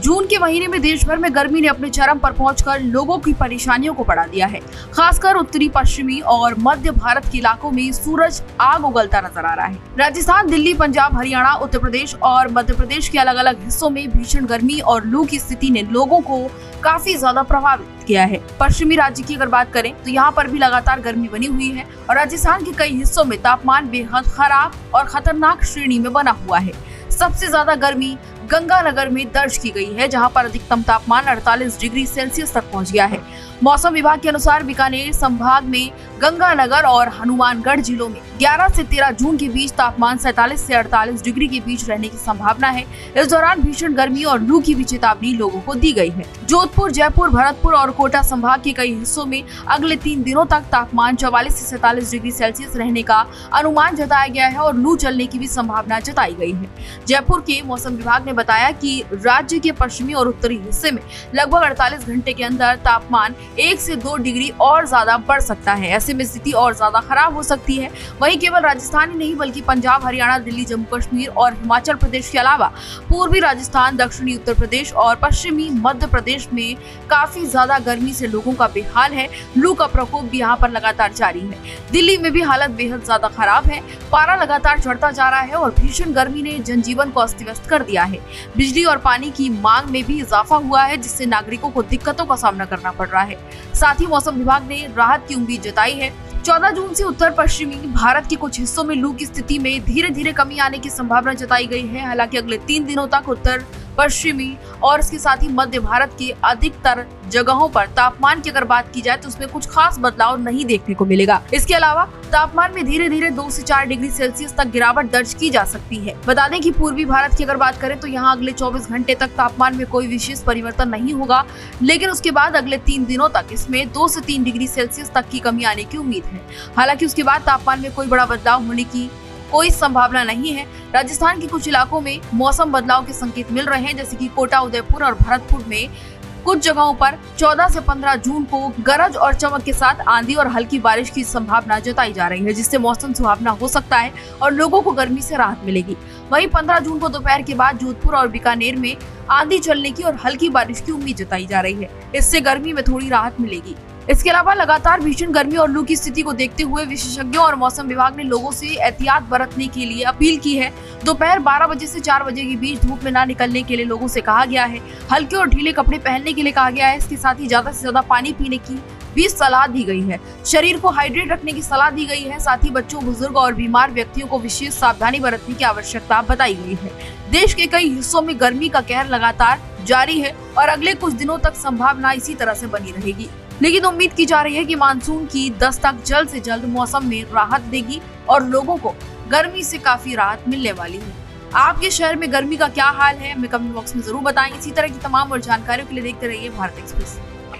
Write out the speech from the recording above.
जून के महीने में देश भर में गर्मी ने अपने चरम पर पहुंचकर लोगों की परेशानियों को बढ़ा दिया है। खासकर उत्तरी पश्चिमी और मध्य भारत के इलाकों में सूरज आग उगलता नजर आ रहा है। राजस्थान, दिल्ली, पंजाब, हरियाणा, उत्तर प्रदेश और मध्य प्रदेश के अलग अलग हिस्सों में भीषण गर्मी और लू की स्थिति ने लोगों को काफी ज्यादा प्रभावित किया है। पश्चिमी राज्य की अगर बात करें तो यहाँ पर भी लगातार गर्मी बनी हुई है और राजस्थान के कई हिस्सों में तापमान बेहद खराब और खतरनाक श्रेणी में बना हुआ है। सबसे ज्यादा गर्मी गंगानगर में दर्ज की गई है, जहां पर अधिकतम तापमान 48 डिग्री सेल्सियस तक पहुंच गया है। मौसम विभाग के अनुसार बीकानेर संभाग में गंगानगर और हनुमानगढ़ जिलों में 11 से 13 जून के बीच तापमान 47 से 48 डिग्री के बीच रहने की संभावना है। इस दौरान भीषण गर्मी और लू की भी चेतावनी लोगों को दी गई है। जोधपुर, जयपुर, भरतपुर और कोटा संभाग के कई हिस्सों में अगले 3 दिनों तक तापमान 44 से 47 डिग्री सेल्सियस रहने का अनुमान जताया गया है और लू चलने की भी संभावना जताई गई है। जयपुर के मौसम विभाग ने बताया कि राज्य के पश्चिमी और उत्तरी हिस्से में लगभग 48 घंटे के अंदर तापमान 1 से 2 डिग्री और ज्यादा बढ़ सकता है। ऐसे में स्थिति और ज्यादा खराब हो सकती है। वहीं केवल राजस्थान ही नहीं बल्कि पंजाब, हरियाणा, दिल्ली, जम्मू कश्मीर और हिमाचल प्रदेश के अलावा पूर्वी राजस्थान, दक्षिणी उत्तर प्रदेश और पश्चिमी मध्य प्रदेश में काफी ज्यादा गर्मी से लोगों का बेहाल है। लू का प्रकोप भी यहाँ पर लगातार जारी है। दिल्ली में भी हालत बेहद ज्यादा खराब है। पारा लगातार चढ़ता जा रहा है और भीषण गर्मी ने जनजीवन को अस्त व्यस्त कर दिया है। बिजली और पानी की मांग में भी इजाफा हुआ है, जिससे नागरिकों को दिक्कतों का सामना करना पड़ रहा है। साथ ही मौसम विभाग ने राहत की उम्मीद जताई है। 14 जून से उत्तर पश्चिमी भारत के कुछ हिस्सों में लू की स्थिति में धीरे धीरे कमी आने की संभावना जताई गई है। हालांकि अगले 3 दिनों तक उत्तर पश्चिमी और इसके साथ ही मध्य भारत की अधिकतर जगहों पर तापमान की अगर बात की जाए तो उसमें कुछ खास बदलाव नहीं देखने को मिलेगा। इसके अलावा तापमान में धीरे धीरे 2 से 4 डिग्री सेल्सियस तक गिरावट दर्ज की जा सकती है। बता दें कि पूर्वी भारत की अगर बात करें तो यहाँ अगले 24 घंटे तक तापमान में कोई विशेष परिवर्तन नहीं होगा, लेकिन उसके बाद अगले 3 दिनों तक इसमें 2 से 3 डिग्री सेल्सियस तक की कमी आने की उम्मीद है। हालांकि उसके बाद तापमान में कोई बड़ा बदलाव होने की कोई संभावना नहीं है। राजस्थान के कुछ इलाकों में मौसम बदलाव के संकेत मिल रहे हैं, जैसे कि कोटा, उदयपुर और भरतपुर में कुछ जगहों पर 14 से 15 जून को गरज और चमक के साथ आंधी और हल्की बारिश की संभावना जताई जा रही है, जिससे मौसम सुहावना हो सकता है और लोगों को गर्मी से राहत मिलेगी। वहीं 15 जून को दोपहर के बाद जोधपुर और बीकानेर में आंधी चलने की और हल्की बारिश की उम्मीद जताई जा रही है। इससे गर्मी में थोड़ी राहत मिलेगी। इसके अलावा लगातार भीषण गर्मी और लू की स्थिति को देखते हुए विशेषज्ञों और मौसम विभाग ने लोगों से एहतियात बरतने के लिए अपील की है। दोपहर 12 बजे से 4 बजे के बीच धूप में ना निकलने के लिए लोगों से कहा गया है। हल्के और ढीले कपड़े पहनने के लिए कहा गया है। इसके साथ ही ज्यादा से ज्यादा पानी पीने की भी सलाह दी गई है। शरीर को हाइड्रेट रखने की सलाह दी गई है। साथ ही बच्चों, बुजुर्ग और बीमार व्यक्तियों को विशेष सावधानी बरतने की आवश्यकता बताई गई है। देश के कई हिस्सों में गर्मी का कहर लगातार जारी है और अगले कुछ दिनों तक संभावना इसी तरह से बनी रहेगी। लेकिन उम्मीद की जा रही है कि मानसून की दस्तक जल्द से जल्द मौसम में राहत देगी और लोगों को गर्मी से काफी राहत मिलने वाली है। आपके शहर में गर्मी का क्या हाल है, हमें कमेंट बॉक्स में जरूर बताएं। इसी तरह की तमाम और जानकारियों के लिए देखते रहिए भारत एक्सप्रेस।